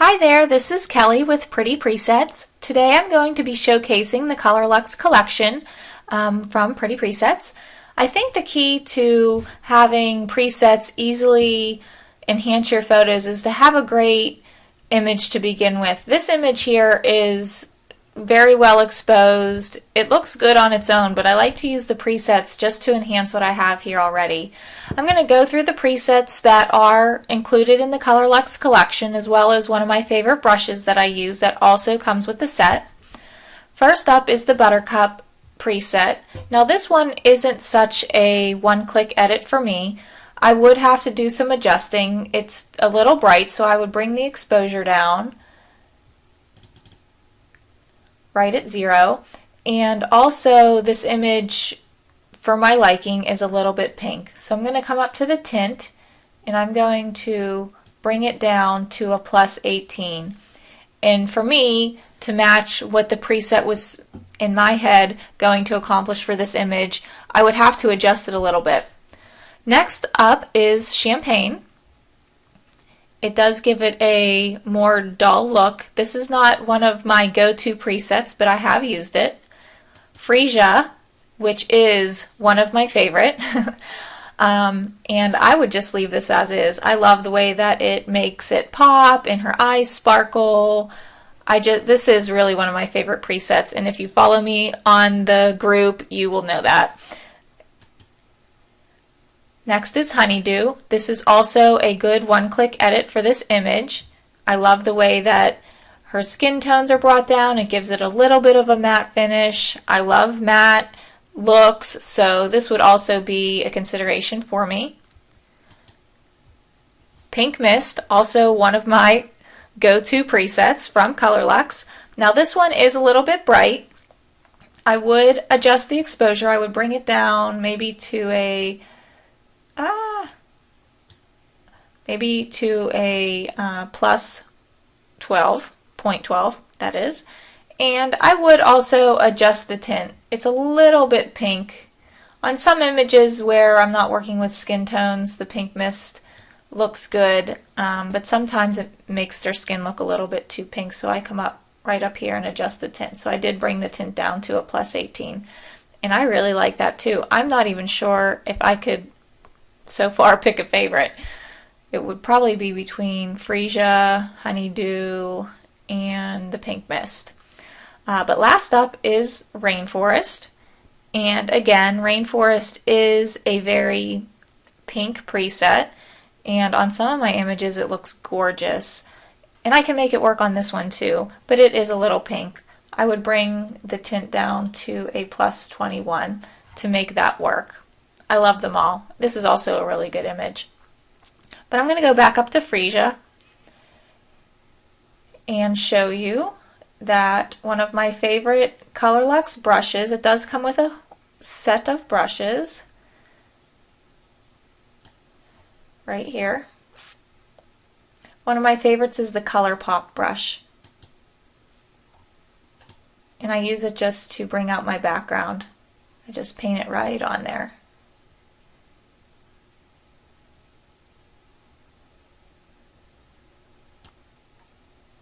Hi there, this is Kelly with Pretty Presets. Today I'm going to be showcasing the Luxe collection from Pretty Presets. I think the key to having presets easily enhance your photos is to have a great image to begin with. This image here is very well exposed. It looks good on its own, but I like to use the presets just to enhance what I have here already. I'm going to go through the presets that are included in the Luxe collection, as well as one of my favorite brushes that I use that also comes with the set. First up is the Buttercup preset. Now this one isn't such a one-click edit for me. I would have to do some adjusting. It's a little bright, so I would bring the exposure down right at 0, and also this image for my liking is a little bit pink, so I'm going to come up to the tint and I'm going to bring it down to a +18, and for me to match what the preset was in my head going to accomplish for this image, I would have to adjust it a little bit. Next up is Champagne. It does give it a more dull look. This is not one of my go-to presets, but I have used it. Freesia, which is one of my favorite, and I would just leave this as is. I love the way that it makes it pop and her eyes sparkle. This is really one of my favorite presets, and if you follow me on the group, you will know that. Next is Honeydew. This is also a good one-click edit for this image. I love the way that her skin tones are brought down. It gives it a little bit of a matte finish. I love matte looks, so this would also be a consideration for me. Pink Mist, also one of my go-to presets from Luxe. Now this one is a little bit bright. I would adjust the exposure. I would bring it down maybe to a plus 12.12, that is. And I would also adjust the tint. It's a little bit pink. On some images where I'm not working with skin tones, the Pink Mist looks good, but sometimes it makes their skin look a little bit too pink, so I come up right up here and adjust the tint. So I did bring the tint down to a +18, and I really like that too. I'm not even sure if I could so far pick a favorite. It would probably be between Freesia, Honeydew, and the Pink Mist. But last up is Rainforest. And again, Rainforest is a very pink preset, and on some of my images it looks gorgeous. And I can make it work on this one too, but it is a little pink. I would bring the tint down to a +21 to make that work. I love them all. This is also a really good image. But I'm going to go back up to Freesia and show you that one of my favorite Luxe brushes, it does come with a set of brushes right here. One of my favorites is the Pop brush. And I use it just to bring out my background. I just paint it right on there.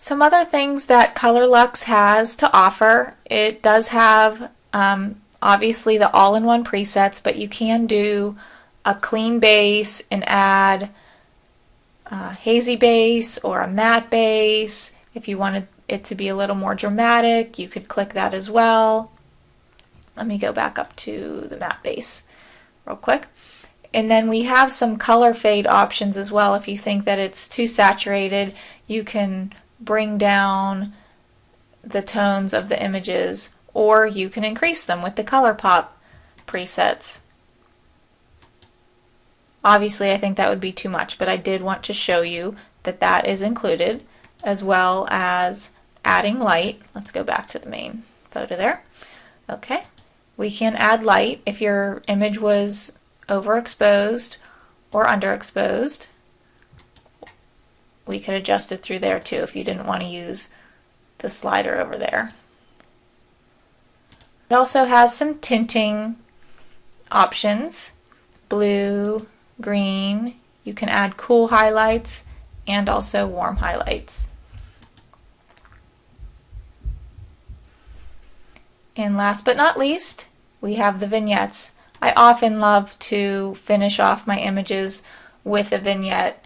Some other things that Luxe has to offer, it does have obviously the all-in-one presets, but you can do a clean base and add a hazy base or a matte base. If you wanted it to be a little more dramatic, you could click that as well. Let me go back up to the matte base real quick. And then we have some color fade options as well. If you think that it's too saturated, you can bring down the tones of the images, or you can increase them with the Pop presets. Obviously I think that would be too much, but I did want to show you that that is included, as well as adding light. Let's go back to the main photo there. Okay, we can add light if your image was overexposed or underexposed. We could adjust it through there too if you didn't want to use the slider over there. It also has some tinting options, blue, green. You can add cool highlights and also warm highlights. And last but not least, we have the vignettes. I often love to finish off my images with a vignette.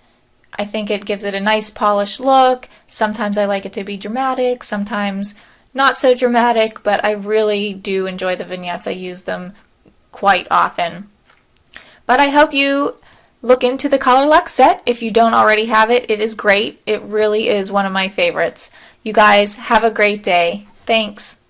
I think it gives it a nice polished look. Sometimes I like it to be dramatic, sometimes not so dramatic, but I really do enjoy the vignettes. I use them quite often. But I hope you look into the Color Luxe set. If you don't already have it, it is great. It really is one of my favorites. You guys have a great day. Thanks.